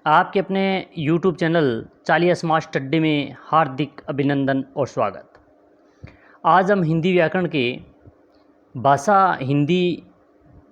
आपके अपने YouTube channel चालिया smart study में हार्दिक अभिनंदन और स्वागत। आज हम हिंदी व्याकरण के भाषा हिंदी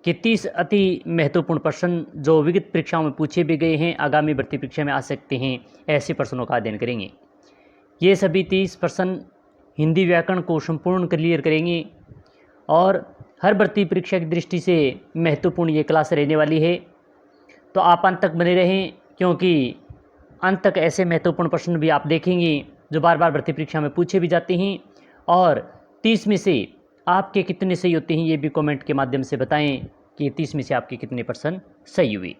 के 30 अति महत्वपूर्ण प्रश्न जो विगत परीक्षाओं में पूछे भी गए हैं, आगामी भर्ती परीक्षा में आ सकते हैं, ऐसे प्रश्नों का अध्ययन करेंगे। ये सभी 30 प्रश्न हिंदी व्याकरण को संपूर्ण क्लियर करेंगे और हर भर्ती परीक्षा की दृष्टि से महत्वपूर्ण ये क्लास रहने वाली है। तो आप अंत तक बने रहें, क्योंकि अंत तक ऐसे महत्वपूर्ण प्रश्न भी आप देखेंगे जो बार बार भर्ती परीक्षा में पूछे भी जाते हैं। और 30 में से आपके कितने सही होते हैं ये भी कमेंट के माध्यम से बताएं कि 30 में से आपके कितने प्रश्न सही हुए।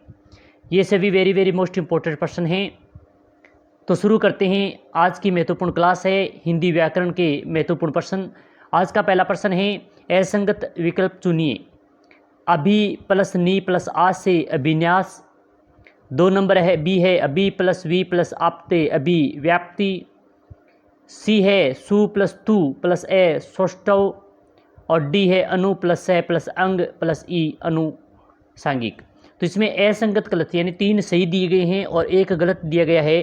ये सभी वेरी मोस्ट इम्पोर्टेंट प्रश्न हैं। तो शुरू करते हैं। आज की महत्वपूर्ण क्लास है हिंदी व्याकरण के महत्वपूर्ण प्रश्न। आज का पहला प्रश्न है, असंगत विकल्प चुनिए। अभी प्लस नी प्लस आज से अभिन्यास। 2 नंबर है बी है अभी प्लस वी प्लस आपते अभी व्याप्ति। सी है सु प्लस तू प्लस ए सौष्ठव। और डी है अनु प्लस से प्लस अंग प्लस ई अनुसांगिक। तो इसमें असंगत गलत यानी 3 सही दिए गए हैं और 1 गलत दिया गया है,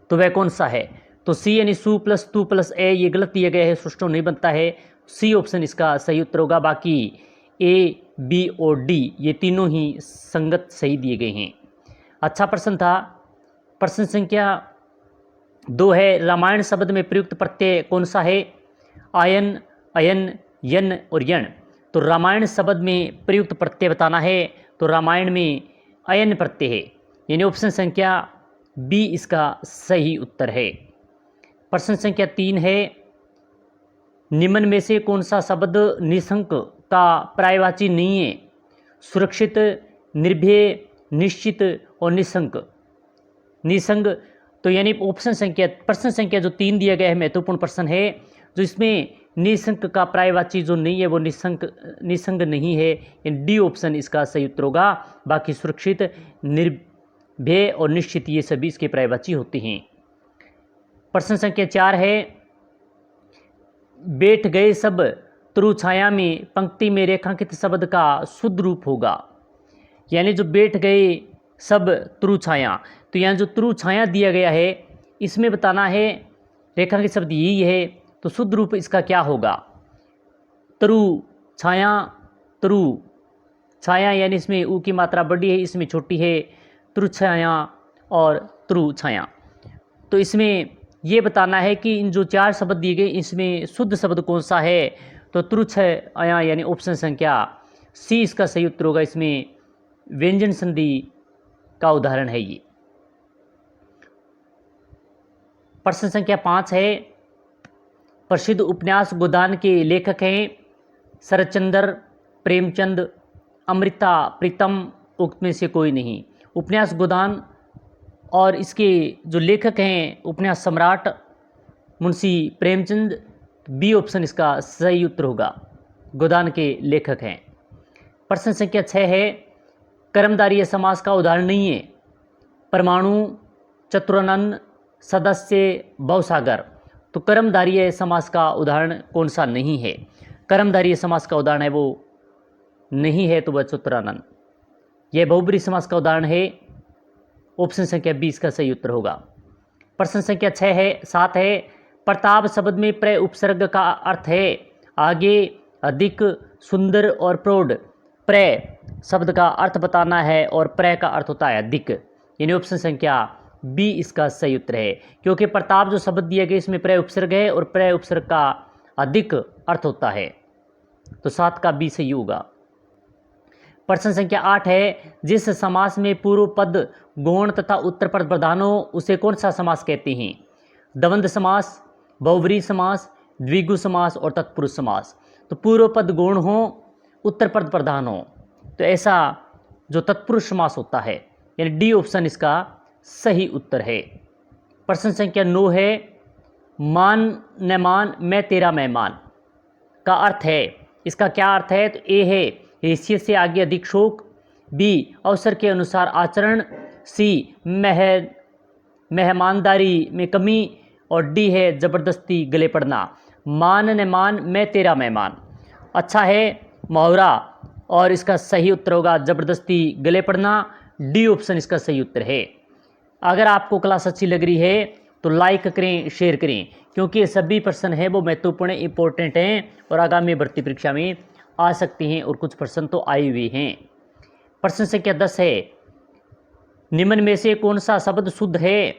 तो वह कौन सा है? तो सी यानी सु प्लस तू प्लस ए ये गलत दिया गया है, सौष्ठव नहीं बनता है। सी ऑप्शन इसका सही उत्तर होगा। बाकी ए बी और डी ये तीनों ही संगत सही दिए गए हैं। अच्छा प्रश्न था। प्रश्न संख्या 2 है, रामायण शब्द में प्रयुक्त प्रत्यय कौन सा है? आयन, अयन, यन और यण। तो रामायण शब्द में प्रयुक्त प्रत्यय बताना है, तो रामायण में अयन प्रत्यय है, यानी ऑप्शन संख्या बी इसका सही उत्तर है। प्रश्न संख्या 3 है, निम्न में से कौन सा शब्द निशंक का पर्यायवाची नहीं है? सुरक्षित, निर्भय, निश्चित और निशंक। निशंक तो यानी ऑप्शन संख्या प्रश्न संख्या जो 3 दिया गया है महत्वपूर्ण प्रश्न है, जो इसमें निशंक का पर्यायवाची जो नहीं है वो निशंक नहीं है, डी ऑप्शन इसका सही उत्तर होगा। बाकी सुरक्षित, निर्भय और निश्चित ये सभी इसके पर्यायवाची होते हैं। प्रश्न संख्या 4 है, बैठ गए सब तरु छाया में पंक्ति में रेखांकित शब्द का शुद्ध रूप होगा। यानी जो बैठ गए सब तरु छाया, तो यहाँ जो तरु छाया दिया गया है इसमें बताना है रेखांकित शब्द यही है, तो शुद्ध रूप इसका क्या होगा? तरु छाया, तरु छाया यानी इसमें ऊ की मात्रा बड़ी है, इसमें छोटी है, तरु छाया और तरु छाया। तो इसमें ये बताना है कि इन जो 4 शब्द दिए गए इसमें शुद्ध शब्द कौन सा है? तो त्रुछया यानी ऑप्शन संख्या सी इसका सही उत्तर होगा। इसमें व्यंजन संधि का उदाहरण है ये। प्रश्न संख्या 5 है, प्रसिद्ध उपन्यास गोदान के लेखक हैं शरतचंद्र, प्रेमचंद, अमृता प्रीतम, उक्त में से कोई नहीं। उपन्यास गोदान और इसके जो लेखक हैं उपन्यास सम्राट मुंशी प्रेमचंद, बी ऑप्शन इसका सही उत्तर होगा, गोदान के लेखक हैं। प्रश्न संख्या 6 है, कर्मधारय समास का उदाहरण नहीं है? परमाणु, चतुरानन, सदस्य, भवसागर। तो कर्मधारय समास का उदाहरण कौन सा नहीं है? कर्मधारय समास का उदाहरण है वो नहीं है, तो वह चतुरानन। यह बहुब्रीहि समास का उदाहरण है, ऑप्शन संख्या 20 का सही उत्तर होगा। प्रश्न संख्या 7 है, प्रताप शब्द में प्र उपसर्ग का अर्थ है आगे, अधिक, सुंदर और प्रौढ़। प्र शब्द का अर्थ बताना है और प्र का अर्थ होता है अधिक, यानी ऑप्शन संख्या बी इसका सही उत्तर है, क्योंकि प्रताप जो शब्द दिया गया इसमें प्र उपसर्ग है और प्र उपसर्ग का अधिक अर्थ होता है, तो 7 का बी सही होगा। प्रश्न संख्या 8 है, जिस समास में पूर्व पद गौण तथा उत्तर पद प्रधान हो उसे कौन सा समास कहते हैं? द्वंद्व समास, बहुव्रीहि समास, द्विगु समास और तत्पुरुष समास। तो पूर्व पद गौण हो, उत्तर पद प्रधान हो, तो ऐसा जो तत्पुरुष समास होता है, यानी डी ऑप्शन इसका सही उत्तर है। प्रश्न संख्या 9 है, मान न मान मैं तेरा मेहमान का अर्थ है, इसका क्या अर्थ है? तो ए है हैसियत से आगे अधिक शोक, बी अवसर के अनुसार आचरण, सी मेहमानदारी में कमी और डी है जबरदस्ती गले पड़ना। मान न मान मैं तेरा मेहमान अच्छा है मुहावरा और इसका सही उत्तर होगा जबरदस्ती गले पड़ना। डी ऑप्शन इसका सही उत्तर है। अगर आपको क्लास अच्छी लग रही है तो लाइक करें, शेयर करें, क्योंकि ये सभी प्रश्न हैं वो महत्वपूर्ण इंपॉर्टेंट हैं और आगामी भर्ती परीक्षा में आ सकती हैं और कुछ प्रश्न तो आए हुए हैं। प्रश्न संख्या 10 है, निम्न में से कौन सा शब्द शुद्ध है?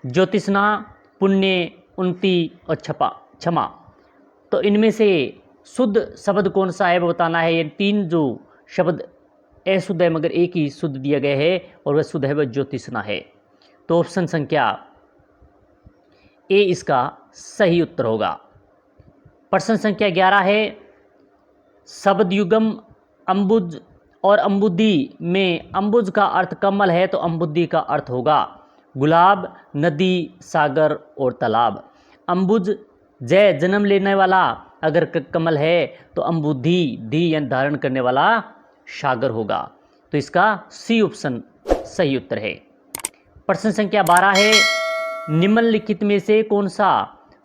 ज्योतिषना, पुण्य, उन्नति और क्षमा। तो इनमें से शुद्ध शब्द कौन सा है वो बताना है। ये तीन जो शब्द अशुद्ध है मगर एक ही शुद्ध दिया गया है और वह शुद्ध है, वह ज्योतिषना है। तो ऑप्शन संख्या ए इसका सही उत्तर होगा। प्रश्न संख्या 11 है, शब्द युगम अम्बुज और अम्बुदी में अम्बुज का अर्थ कमल है तो अम्बुदी का अर्थ होगा गुलाब, नदी, सागर और तालाब। अम्बुज जय जन्म लेने वाला अगर कमल है तो अम्बुदी धी यानी धारण करने वाला सागर होगा। तो इसका सी ऑप्शन सही उत्तर है। प्रश्न संख्या 12 है, निम्नलिखित में से कौन सा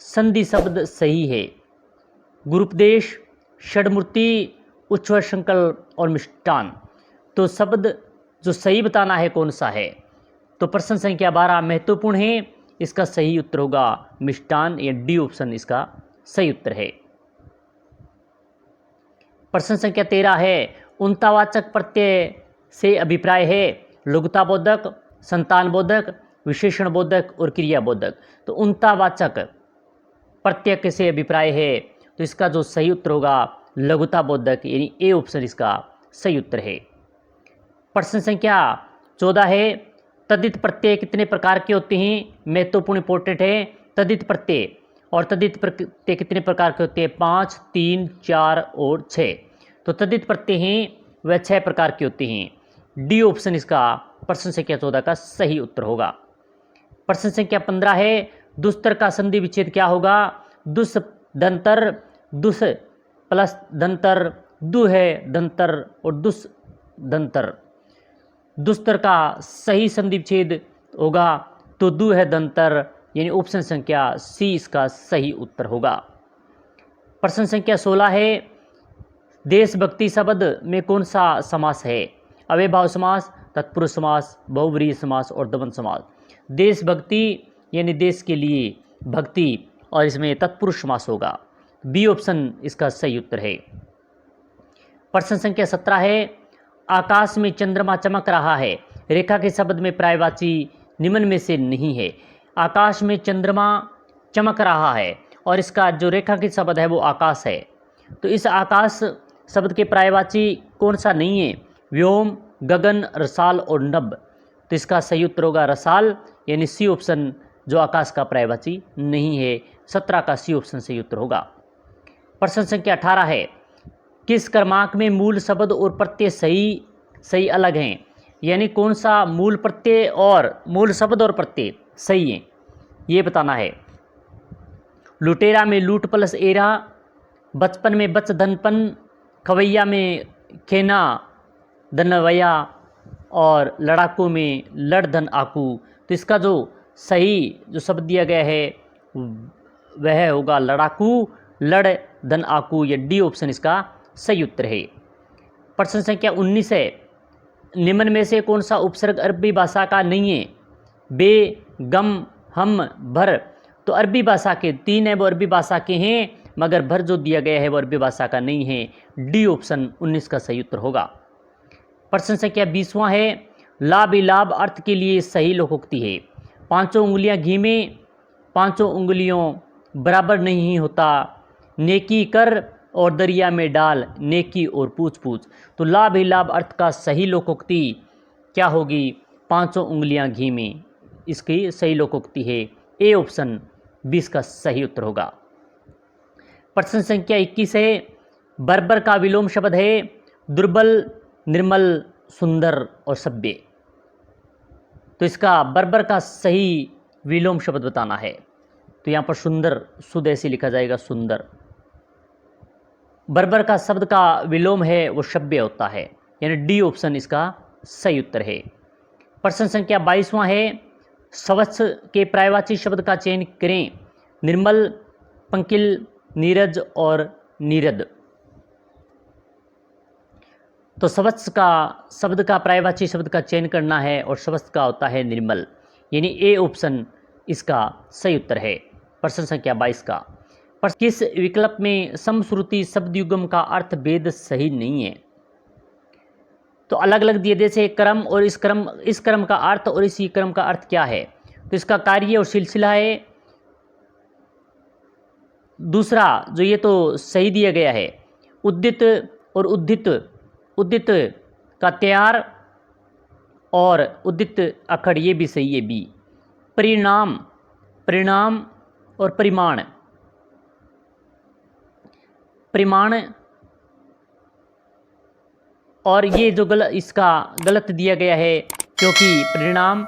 संधि शब्द सही है? गुरुपदेश, षड्मूर्ति, उच्छ्वय संकल्प और मिष्टान। तो शब्द जो सही बताना है कौन सा है। तो प्रश्न संख्या 12 महत्वपूर्ण है, इसका सही उत्तर होगा मिष्टान या डी ऑप्शन इसका सही उत्तर है। प्रश्न संख्या 13 है, उनतावाचक प्रत्यय से अभिप्राय है लघुताबोधक, संतानबोधक, विशेषण बोधक और क्रियाबोधक। तो उनतावाचक प्रत्यय से अभिप्राय है तो इसका जो सही उत्तर होगा लघुताबोधक यानी ए ऑप्शन इसका सही उत्तर है। प्रश्न संख्या 14 है, तद्धित प्रत्यय कितने प्रकार के होते हैं? महत्वपूर्ण इंपॉर्टेंट है। तद्धित प्रत्यय और तद्धित प्रत्यय कितने प्रकार के होते हैं? 5, 3, 4 और 6। तो तद्धित प्रत्यय हैं वह 6 प्रकार के होते हैं। डी ऑप्शन इसका प्रश्न संख्या 14 का सही उत्तर होगा। प्रश्न संख्या 15 है, दुस्तर का संधि विच्छेद क्या होगा? दुस दंतर, दुस प्लस दंतर, दु है दंतर और दुस दंतर। दुस्तर का सही संधि विच्छेद होगा तो दु है दंतर यानी ऑप्शन संख्या सी इसका सही उत्तर होगा। प्रश्न संख्या 16 है, देशभक्ति शब्द में कौन सा समास है? अव्ययभाव समास, तत्पुरुष समास, बहुव्रीहि समास और द्वंद्व समास। देशभक्ति यानी देश के लिए भक्ति और इसमें तत्पुरुष समास होगा। बी ऑप्शन इसका सही उत्तर है। प्रश्न संख्या 17 है, आकाश में चंद्रमा चमक रहा है रेखा के शब्द में पर्यायवाची निम्न में से नहीं है। आकाश में चंद्रमा चमक रहा है और इसका जो रेखा के शब्द है वो आकाश है। तो इस आकाश शब्द के पर्यायवाची कौन सा नहीं है? व्योम, गगन, रसाल और नभ। तो इसका सही उत्तर होगा रसाल यानी सी ऑप्शन जो आकाश का पर्यायवाची नहीं है। 17 का सी ऑप्शन सही उत्तर होगा। प्रश्न संख्या 18 है, किस क्रमांक में मूल शब्द और प्रत्यय सही अलग हैं? यानी कौन सा मूल प्रत्यय और मूल शब्द और प्रत्यय सही हैं ये बताना है। लुटेरा में लूट प्लस एरा, बचपन में बच धनपन, खवैया में खेना धनवैया और लड़ाकू में लड़ धन आकू। तो इसका जो सही जो शब्द दिया गया है वह होगा लड़ाकू, लड़ धन आकू या डी ऑप्शन इसका सही उत्तर है। प्रश्न संख्या 19 है, निम्न में से कौन सा उपसर्ग अरबी भाषा का नहीं है? बे, गम, हम, भर। तो अरबी भाषा के 3 है वो अरबी भाषा के हैं मगर भर जो दिया गया है वो अरबी भाषा का नहीं है। डी ऑप्शन 19 का सही उत्तर होगा। प्रश्न संख्या 20वां है, लाभ लाभ अर्थ के लिए सही लोकोक्ति है। 5 उंगलियां घी में 5 उंगलियों बराबर नहीं होता, नेकी कर और दरिया में डाल, नेकी और पूछ पूछ। तो लाभ ही लाभ अर्थ का सही लोकोक्ति क्या होगी? 5 उंगलियां घी में, इसकी सही लोकोक्ति है ए ऑप्शन 20 का सही उत्तर होगा। प्रश्न संख्या 21 है, बर्बर का विलोम शब्द है दुर्बल, निर्मल, सुंदर और सभ्य। तो इसका बर्बर का सही विलोम शब्द बताना है। तो यहाँ पर सुंदर शुद्ध ऐसे लिखा जाएगा सुंदर। बर्बर का शब्द का विलोम है वो सभ्य होता है यानी डी ऑप्शन इसका सही उत्तर है। प्रश्न संख्या 22वां है, स्वच्छ के पर्यायवाची शब्द का चयन करें। निर्मल, पंकिल, नीरज और नीरद। तो स्वच्छ का शब्द का पर्यायवाची शब्द का चयन करना है और स्वच्छ का होता है निर्मल, यानी ए ऑप्शन इसका सही उत्तर है। प्रश्न संख्या 22 का, पर किस विकल्प में समश्रुति शब्द युग्म का अर्थ भेद सही नहीं है? तो अलग अलग दिए जैसे क्रम और इस क्रम का अर्थ और इसी क्रम का अर्थ क्या है? तो इसका कार्य और सिलसिला है। दूसरा जो ये तो सही दिया गया है, उद्दित और उद्दित का तैयार और उद्दित अखड़, ये भी सही है बी। परिणाम और परिमाण और ये जो इसका गलत दिया गया है, क्योंकि परिणाम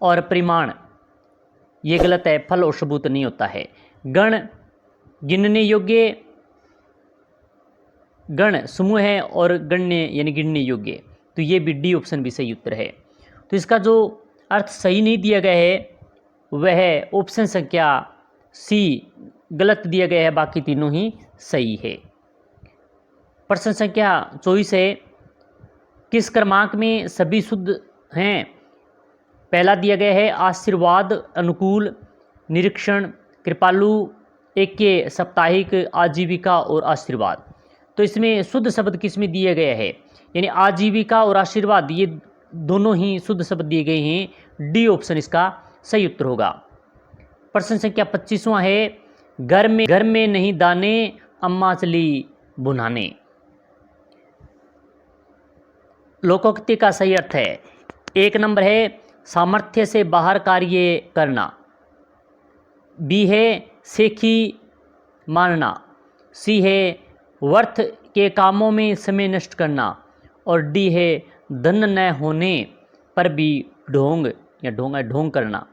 और परिमाण ये गलत है, फल और सबूत नहीं होता है। गण गिनने योग्य, गण समूह है और गण्य यानी गिनने योग्य, तो ये भी डी ऑप्शन भी सही उत्तर है। तो इसका जो अर्थ सही नहीं दिया गया है वह ऑप्शन संख्या सी गलत दिया गया है, बाकी तीनों ही सही है। प्रश्न संख्या 24 है, किस क्रमांक में सभी शुद्ध हैं? पहला दिया गया है आशीर्वाद, अनुकूल, निरीक्षण, कृपालु, ऐक्य, साप्ताहिक, आजीविका और आशीर्वाद। तो इसमें शुद्ध शब्द किस में दिए गए हैं? यानी आजीविका और आशीर्वाद ये दोनों ही शुद्ध शब्द दिए गए हैं, डी ऑप्शन इसका सही उत्तर होगा। प्रश्न संख्या 25वां है, घर में नहीं दाने, अम्मा चली बुनाने। लोकोक्ति का सही अर्थ है, एक नंबर है सामर्थ्य से बाहर कार्य करना, बी है सेखी मानना, सी है व्यर्थ के कामों में समय नष्ट करना और डी है धन न होने पर भी ढोंग करना।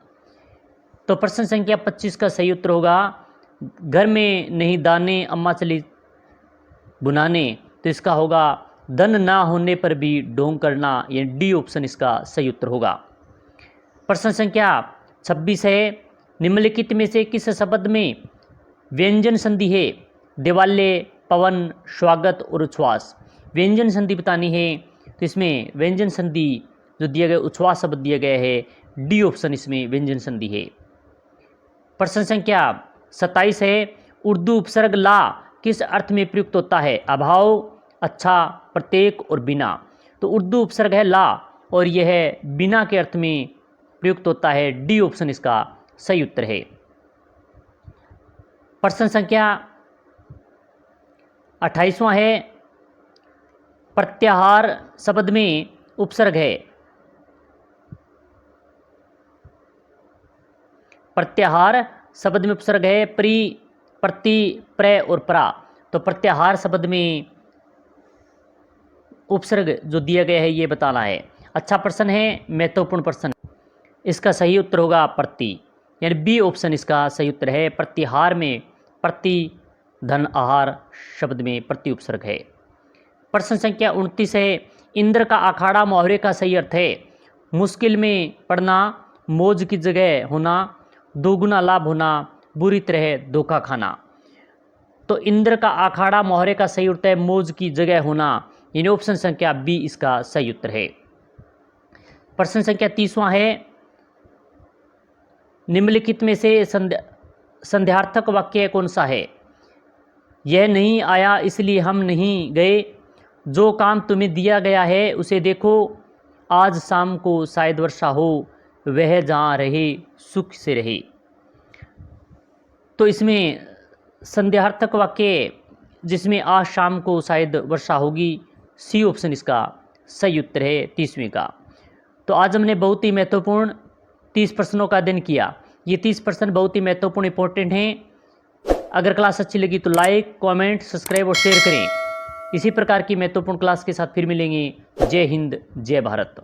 तो प्रश्न संख्या 25 का सही उत्तर होगा घर में नहीं दाने, अम्मा चली बुनाने। तो इसका होगा धन ना होने पर भी ढोंग करना, ये डी ऑप्शन इसका सही उत्तर होगा। प्रश्न संख्या 26 है, निम्नलिखित में से किस शब्द में व्यंजन संधि है? दिवाले, पवन, स्वागत और उच्छ्वास। व्यंजन संधि बतानी है, तो इसमें व्यंजन संधि जो दिया गया उच्छ्वास शब्द दिया गया है, डी ऑप्शन इसमें व्यंजन संधि है। प्रश्न संख्या 27 है, उर्दू उपसर्ग ला किस अर्थ में प्रयुक्त होता है? अभाव, अच्छा, प्रत्येक और बिना। तो उर्दू उपसर्ग है ला और यह है बिना के अर्थ में प्रयुक्त होता है, डी ऑप्शन इसका सही उत्तर है। प्रश्न संख्या 28वां है, प्रत्याहार शब्द में उपसर्ग है। प्रत्याहार शब्द में उपसर्ग है प्री, प्रति, प्र और परा। तो प्रत्याहार शब्द में उपसर्ग जो दिया गया है ये बताना है। अच्छा प्रश्न है, महत्वपूर्ण प्रश्न। इसका सही उत्तर होगा प्रति, यानी बी ऑप्शन इसका सही उत्तर है। प्रत्याहार में प्रति, धन आहार शब्द में प्रति उपसर्ग है। प्रश्न संख्या 29 है, इंद्र का अखाड़ा मुहावरे का सही अर्थ है? मुश्किल में पड़ना, मौज की जगह होना, दोगुना लाभ होना, बुरी तरह धोखा खाना। तो इंद्र का अखाड़ा मुहावरे का सही उत्तर है मौज की जगह होना, यानी ऑप्शन संख्या बी इसका सही उत्तर है। प्रश्न संख्या 30वां है, निम्नलिखित में से संध्यार्थक वाक्य कौन सा है? यह नहीं आया इसलिए हम नहीं गए, जो काम तुम्हें दिया गया है उसे देखो, आज शाम को शायद वर्षा हो, वह जहाँ रहे सुख से रहे। तो इसमें संध्यार्थक वाक्य जिसमें आज शाम को शायद वर्षा होगी, सी ऑप्शन इसका सही उत्तर है 30वें का। तो आज हमने बहुत ही महत्वपूर्ण 30 प्रश्नों का अध्ययन किया। ये 30 प्रश्न बहुत ही महत्वपूर्ण इंपॉर्टेंट हैं। अगर क्लास अच्छी लगी तो लाइक, कमेंट, सब्सक्राइब और शेयर करें। इसी प्रकार की महत्वपूर्ण क्लास के साथ फिर मिलेंगे। जय हिंद, जय भारत।